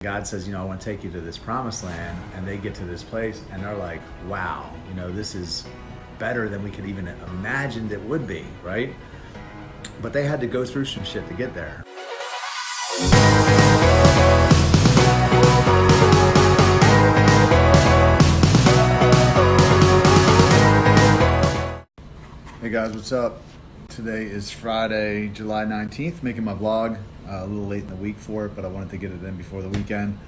God says, I want to take you to this promised land, and they get to this place and they're like, wow, this is better than we could even imagine it would be, right? But they had to go through some shit to get there. Hey guys, what's up? Today is Friday, July 19th, making my vlog. A little late in the week for it, but I wanted to get it in before the weekend.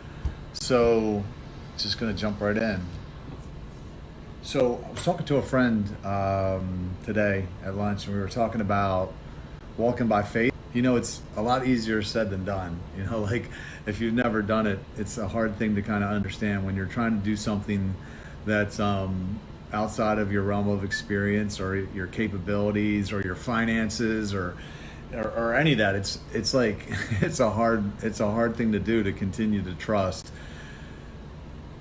So, just gonna jump right in. So, I was talking to a friend today at lunch, and we were talking about walking by faith. It's a lot easier said than done. Like if you've never done it, it's a hard thing to kind of understand when you're trying to do something that's outside of your realm of experience or your capabilities or your finances or any of that. It's like it's a hard thing to do, to continue to trust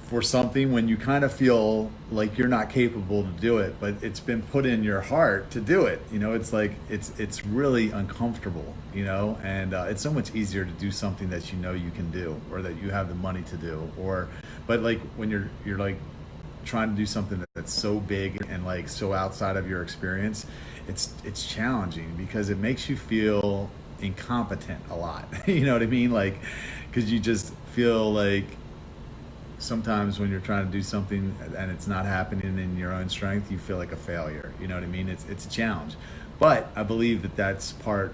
for something when you kind of feel like you're not capable to do it, but it's been put in your heart to do it. It's like it's really uncomfortable, and it's so much easier to do something that you can do, or that you have the money to do, but like when you're like trying to do something that's so big and like so outside of your experience, it's challenging because it makes you feel incompetent a lot. You know what I mean? Like, because you just feel like sometimes when you're trying to do something and it's not happening in your own strength, you feel like a failure. You know what I mean? It's a challenge. But I believe that that's part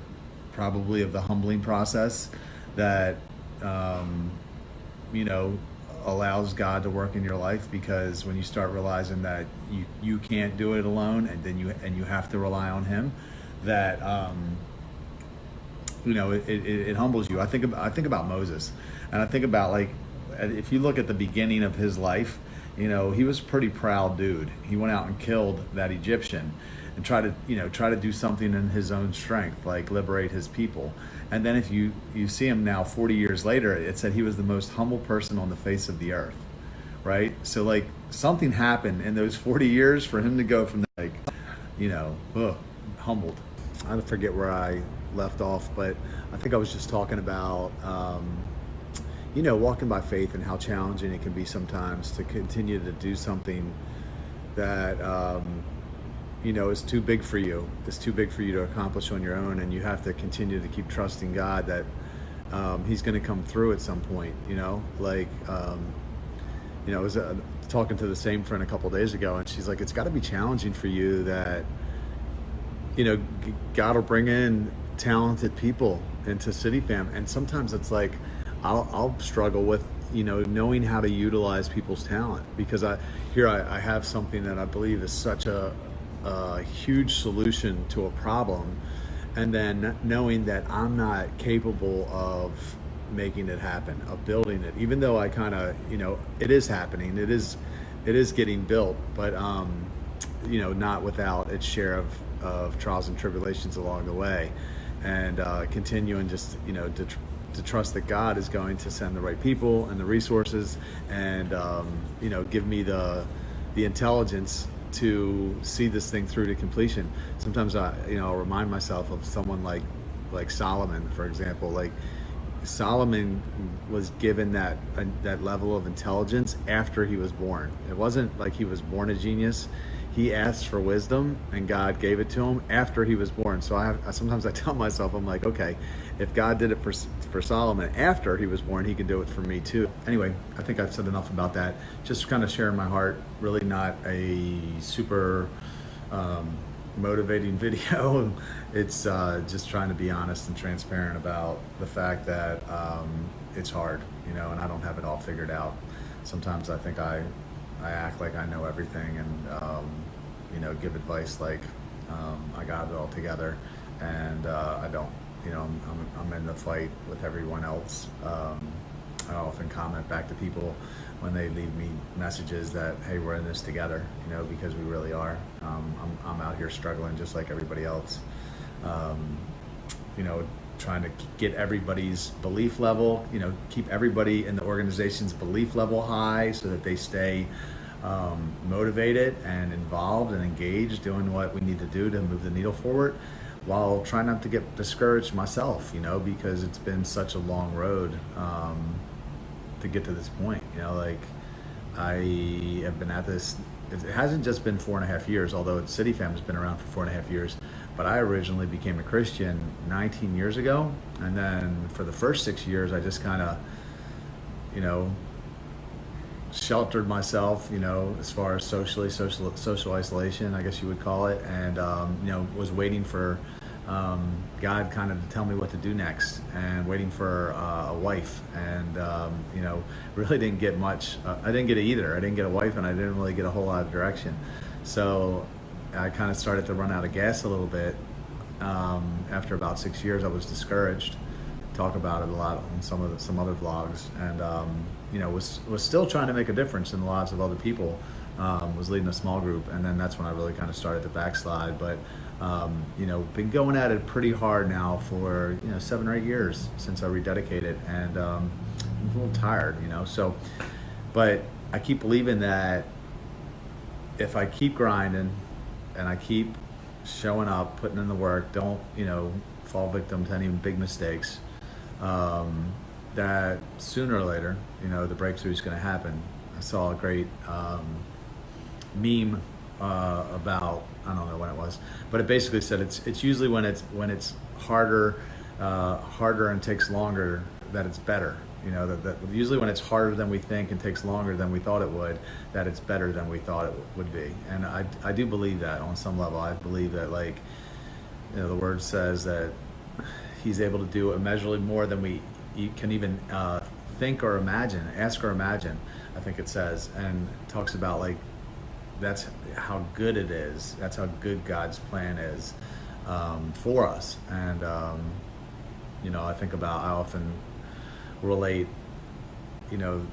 probably of the humbling process that allows God to work in your life, because when you start realizing that you can't do it alone, and then you have to rely on Him, that it humbles you. I think about Moses, and I think about, like, if you look at the beginning of his life, he was a pretty proud dude. He went out and killed that Egyptian and try to do something in his own strength, like liberate his people. And then if you see him now 40 years later, it said he was the most humble person on the face of the earth, right? So like something happened in those 40 years for him to go from like, humbled. I forget where I left off, but I think I was just talking about, walking by faith and how challenging it can be sometimes to continue to do something that, is too big for you. It's too big for you to accomplish on your own, and you have to continue to keep trusting God that He's going to come through at some point. I was talking to the same friend a couple days ago, and she's like, "It's got to be challenging for you that God will bring in talented people into City Fam, and sometimes it's like I'll struggle with knowing how to utilize people's talent, because I have something that I believe is such a huge solution to a problem, and then knowing that I'm not capable of making it happen, of building it, even though I kind of it is happening, it is getting built, but not without its share of trials and tribulations along the way, and continuing just to trust that God is going to send the right people and the resources, and give me the intelligence to see this thing through to completion. Sometimes I'll remind myself of someone like Solomon, for example. Like Solomon was given that level of intelligence after he was born. It wasn't like he was born a genius. He asked for wisdom, and God gave it to him after he was born. So sometimes I tell myself, I'm like, okay, if God did it for Solomon after he was born, He can do it for me too. Anyway, I think I've said enough about that. Just kind of sharing my heart. Really not a super motivating video. It's just trying to be honest and transparent about the fact that it's hard, and I don't have it all figured out. Sometimes I think I act like I know everything, and give advice like I got it all together, and I don't. I'm in the fight with everyone else. I often comment back to people when they leave me messages that, hey, we're in this together, because we really are. I'm out here struggling just like everybody else. Trying to get everybody's belief level, keep everybody in the organization's belief level high so that they stay motivated and involved and engaged, doing what we need to do to move the needle forward, while trying not to get discouraged myself, because it's been such a long road. to get to this point. You know, like I have been at this. It hasn't just been 4.5 years, although City Fam has been around for 4.5 years. But I originally became a Christian 19 years ago, and then for the first 6 years, I just kind of, you know, sheltered myself, you know, as far as social isolation, I guess you would call it, and you know, was waiting for God kind of to tell me what to do next, and waiting for a wife, and you know, really didn't get much. I didn't get it either. I didn't get a wife, and I didn't really get a whole lot of direction. So I kind of started to run out of gas a little bit. After about 6 years, I was discouraged. Talk about it a lot on some other vlogs, and you know, was still trying to make a difference in the lives of other people. Was leading a small group, and then that's when I really kind of started to backslide. But you know, been going at it pretty hard now for, you know, 7 or 8 years since I rededicated, and I'm a little tired, you know. So, but I keep believing that if I keep grinding and I keep showing up, putting in the work, don't, you know, fall victim to any big mistakes, that sooner or later, you know, the breakthrough is going to happen. I saw a great meme about, I don't know when it was, but it basically said it's usually when it's harder and takes longer that it's better. You know, that usually when it's harder than we think and takes longer than we thought it would, that it's better than we thought it would be. And I do believe that on some level. I believe that, like, you know, the word says that he's able to do immeasurably more than we can even think or imagine, ask or imagine, I think it says, and talks about, like, that's how good it is. That's how good God's plan is for us. And you know, I often relate, you know,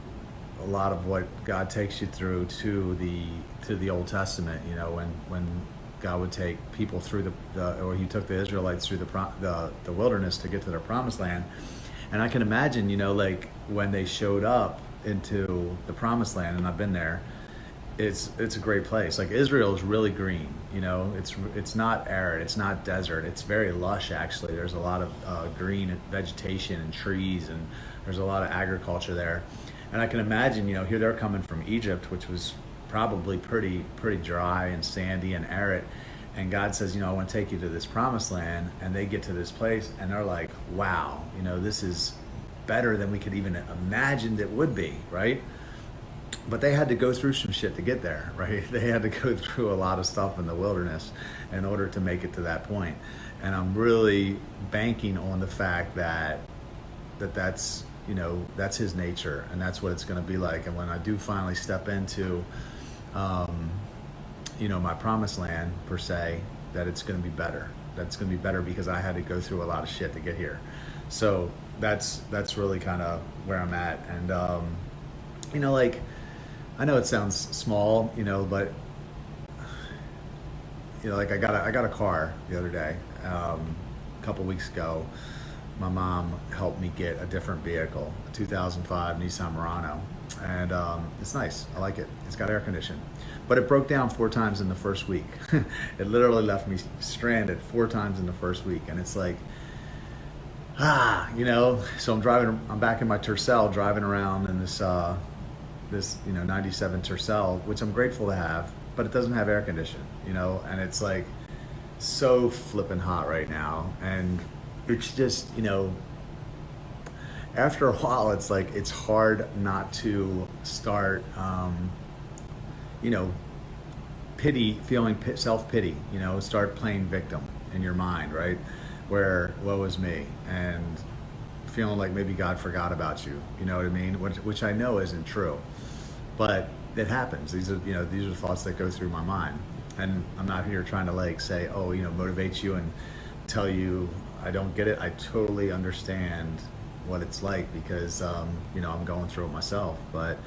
a lot of what God takes you through to the Old Testament. You know, when God would take people through or he took the Israelites through the wilderness to get to their promised land. And I can imagine, you know, like when they showed up into the promised land, and I've been there, it's a great place. Like, Israel is really green, you know, it's not arid, it's not desert, it's very lush actually. There's a lot of green vegetation and trees, and there's a lot of agriculture there. And I can imagine, you know, here they're coming from Egypt, which was probably pretty dry and sandy and arid, and God says, you know, I want to take you to this promised land, and they get to this place and they're like, wow, you know, this is better than we could even imagine it would be, right? But they had to go through some shit to get there, right? They had to go through a lot of stuff in the wilderness in order to make it to that point. And I'm really banking on the fact that's, you know, that's his nature, and that's what it's going to be like. And when I do finally step into, you know, my promised land, per se, that it's going to be better. That's going to be better because I had to go through a lot of shit to get here. So that's really kind of where I'm at. And, you know, like, I know it sounds small, you know, but, you know, like I got a car the other day, a couple weeks ago. My mom helped me get a different vehicle, a 2005 Nissan Murano, and it's nice. I like it. It's got air conditioning, but it broke down 4 times in the first week. It literally left me stranded 4 times in the first week, and it's like, you know. So I'm back in my Tercel, driving around in this you know, 97 Tercel, which I'm grateful to have, but it doesn't have air conditioning, you know, and it's like so flipping hot right now. And it's just, you know, after a while, it's like, it's hard not to start, you know, feeling self-pity, you know, start playing victim in your mind, right? Where, woe is me, and feeling like maybe God forgot about you, you know what I mean? Which I know isn't true, but it happens. These are thoughts that go through my mind, and I'm not here trying to, like, say, oh, you know, motivate you and tell you I don't get it. I totally understand what it's like, because you know, I'm going through it myself. But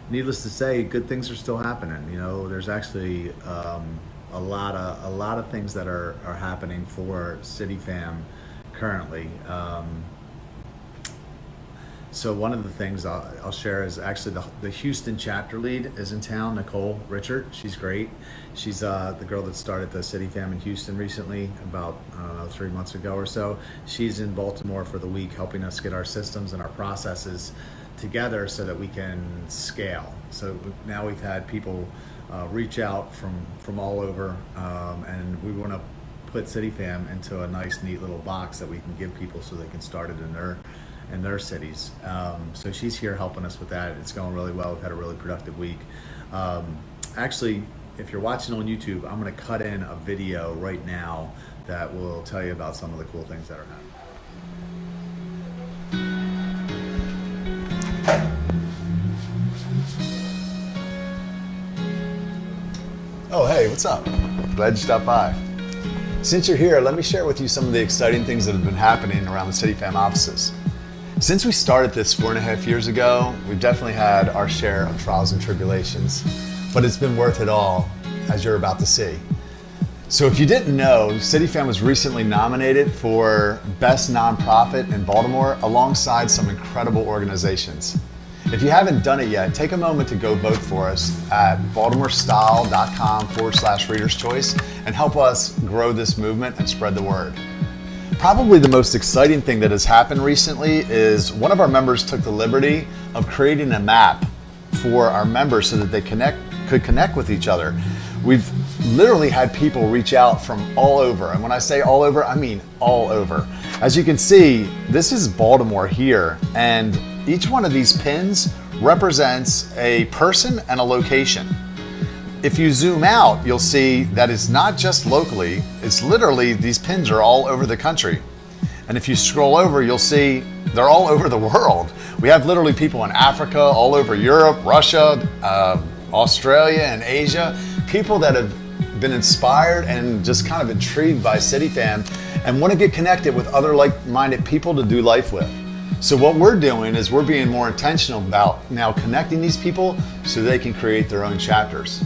needless to say, good things are still happening. You know, there's actually a lot of things that are happening for City Fam currently. So one of the things I'll share is actually the Houston chapter lead is in town, Nicole Richard. She's great. She's the girl that started the City Fam in Houston recently, about, I don't know, 3 months ago or so. She's in Baltimore for the week, helping us get our systems and our processes together so that we can scale. So now we've had people reach out from all over, and we want to put CityFam into a nice, neat little box that we can give people so they can start it in their cities. So she's here helping us with that. It's going really well. We've had a really productive week. Actually, if you're watching on YouTube, I'm going to cut in a video right now that will tell you about some of the cool things that are happening. Oh, hey, what's up? Glad you stopped by. Since you're here, let me share with you some of the exciting things that have been happening around the CityFam offices. Since we started this 4.5 years ago, we've definitely had our share of trials and tribulations, but it's been worth it all, as you're about to see. So if you didn't know, CityFam was recently nominated for Best Nonprofit in Baltimore alongside some incredible organizations. If you haven't done it yet, take a moment to go vote for us at baltimorestyle.com/Reader's Choice and help us grow this movement and spread the word. Probably the most exciting thing that has happened recently is one of our members took the liberty of creating a map for our members so that they could connect with each other. We've literally had people reach out from all over, and when I say all over, I mean all over. As you can see, this is Baltimore here, and each one of these pins represents a person and a location. If you zoom out, you'll see that it's not just locally, it's literally, these pins are all over the country. And if you scroll over, you'll see they're all over the world. We have literally people in Africa, all over Europe, Russia, Australia, and Asia. People that have been inspired and just kind of intrigued by CityFam and want to get connected with other like-minded people to do life with. So what we're doing is we're being more intentional about now connecting these people so they can create their own chapters.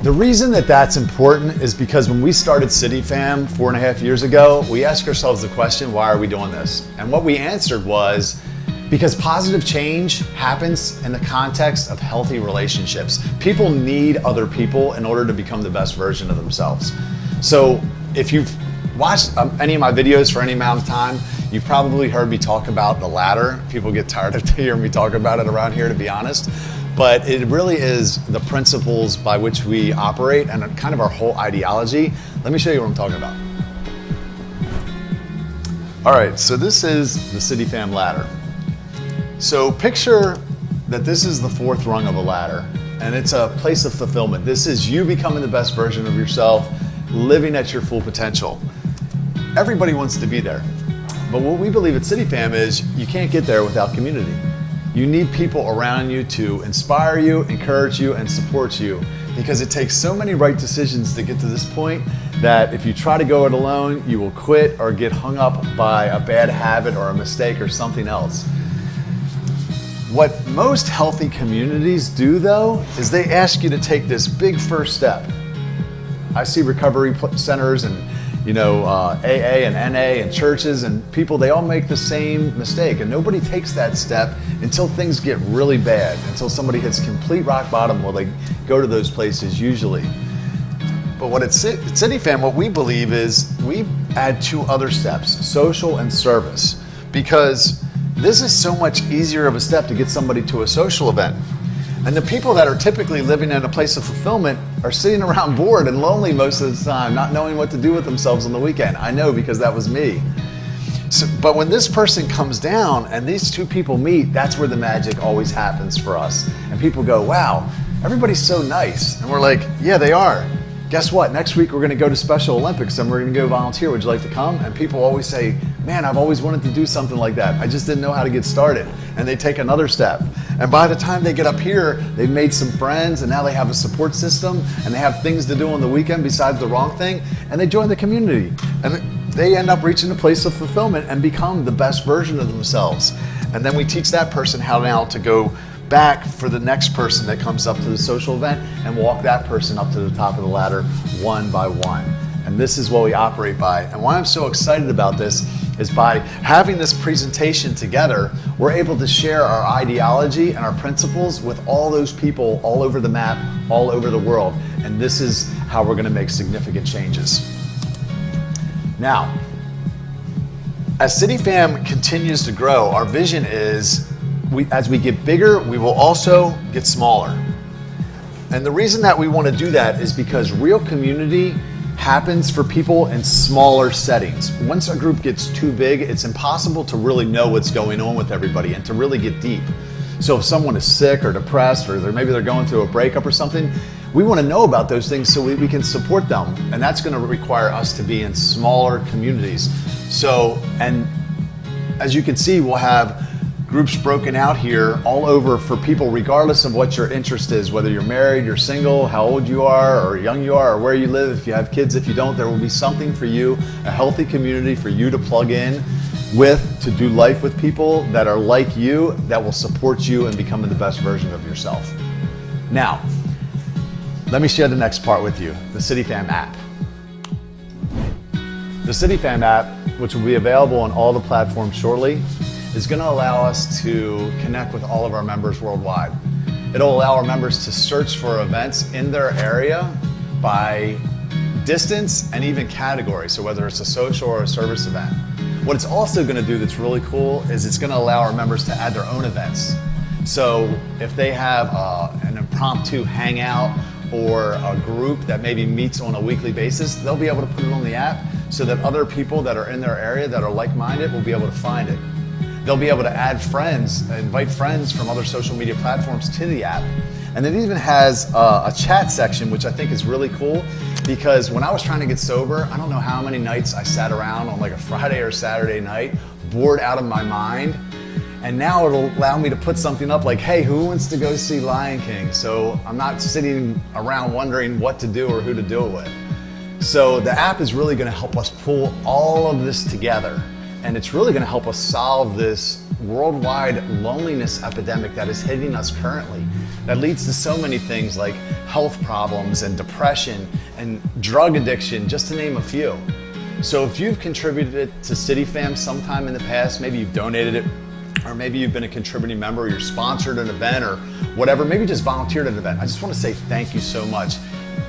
The reason that that's important is because when we started CityFam 4.5 years ago, we asked ourselves the question, why are we doing this? And what we answered was, because positive change happens in the context of healthy relationships. People need other people in order to become the best version of themselves. So if you've watched any of my videos for any amount of time, you've probably heard me talk about the ladder. People get tired of hearing me talk about it around here, to be honest. But it really is the principles by which we operate and kind of our whole ideology. Let me show you what I'm talking about. All right, so this is the CityFam ladder. So picture that this is the fourth rung of a ladder, and it's a place of fulfillment. This is you becoming the best version of yourself, living at your full potential. Everybody wants to be there. But what we believe at CityFam is you can't get there without community. You need people around you to inspire you, encourage you, and support you, because it takes so many right decisions to get to this point that if you try to go it alone, you will quit or get hung up by a bad habit or a mistake or something else. What most healthy communities do, though, is they ask you to take this big first step. I see recovery centers and AA and NA and churches and people, they all make the same mistake, and nobody takes that step until things get really bad, until somebody hits complete rock bottom. Well, they go to those places usually. But what at CityFam, what we believe is we add 2 other steps, social and service, because this is so much easier of a step to get somebody to a social event. And the people that are typically living in a place of fulfillment are sitting around bored and lonely most of the time, not knowing what to do with themselves on the weekend. I know, because that was me. But when this person comes down and these 2 people meet, that's where the magic always happens for us. And people go, wow, everybody's so nice. And we're like, yeah, they are. Guess what? Next week we're going to go to Special Olympics and we're going to go volunteer. Would you like to come? And people always say, man, I've always wanted to do something like that. I just didn't know how to get started. And they take another step. And by the time they get up here, they've made some friends, and now they have a support system, and they have things to do on the weekend besides the wrong thing, and they join the community. And they end up reaching a place of fulfillment and become the best version of themselves. And then we teach that person how now to go back for the next person that comes up to the social event and walk that person up to the top of the ladder one by one. And this is what we operate by. And why I'm so excited about this is by having this presentation together, we're able to share our ideology and our principles with all those people all over the map, all over the world. And this is how we're going to make significant changes. Now, as CityFam continues to grow, our vision is as we get bigger, we will also get smaller. And the reason that we want to do that is because real community happens for people in smaller settings. Once a group gets too big, it's impossible to really know what's going on with everybody and to really get deep. So if someone is sick or depressed, or maybe they're going through a breakup or something, we want to know about those things so we can support them. And that's going to require us to be in smaller communities. So, and as you can see, we'll have groups broken out here all over for people regardless of what your interest is, whether you're married, you're single, how old you are, or young you are, or where you live, if you have kids, if you don't, there will be something for you, a healthy community for you to plug in with, to do life with people that are like you, that will support you in becoming the best version of yourself. Now, let me share the next part with you, the CityFam app. The CityFam app, which will be available on all the platforms shortly, is going to allow us to connect with all of our members worldwide. It'll allow our members to search for events in their area by distance and even category, so whether it's a social or a service event. What it's also going to do that's really cool is it's going to allow our members to add their own events. So if they have an impromptu hangout or a group that maybe meets on a weekly basis, they'll be able to put it on the app so that other people that are in their area that are like-minded will be able to find it. They'll be able to add friends, invite friends from other social media platforms to the app. And it even has a chat section, which I think is really cool, because when I was trying to get sober, I don't know how many nights I sat around on like a Friday or Saturday night, bored out of my mind. And now it'll allow me to put something up like, hey, who wants to go see Lion King? So I'm not sitting around wondering what to do or who to do it with. So the app is really gonna help us pull all of this together. And it's really gonna help us solve this worldwide loneliness epidemic that is hitting us currently, that leads to so many things like health problems and depression and drug addiction, just to name a few. So if you've contributed to CityFam sometime in the past, maybe you've donated it, or maybe you've been a contributing member, or you're sponsored an event or whatever, maybe just volunteered at an event, I just wanna say thank you so much.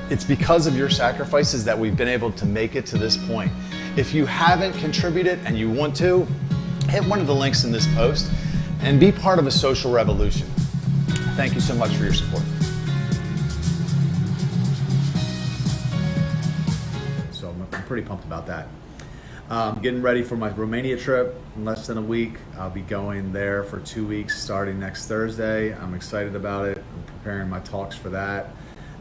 It's because of your sacrifices that we've been able to make it to this point. If you haven't contributed and you want to, hit one of the links in this post and be part of a social revolution. Thank you so much for your support. So I'm pretty pumped about that. Getting ready for my Romania trip in less than a week. I'll be going there for 2 weeks starting next Thursday. I'm excited about it. I'm preparing my talks for that.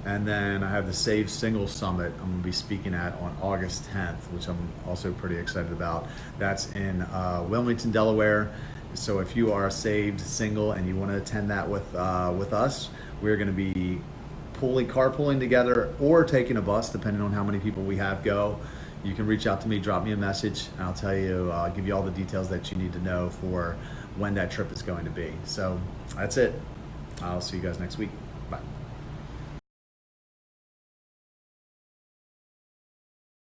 And then I have the Save Single Summit I'm gonna be speaking at on August 10th, which I'm also pretty excited about. That's in Wilmington, Delaware. So if you are saved single and you wanna attend that with us, we're gonna be carpooling together or taking a bus, depending on how many people we have go. You can reach out to me, drop me a message, and I'll tell you, give you all the details that you need to know for when that trip is going to be. So that's it. I'll see you guys next week. Bye.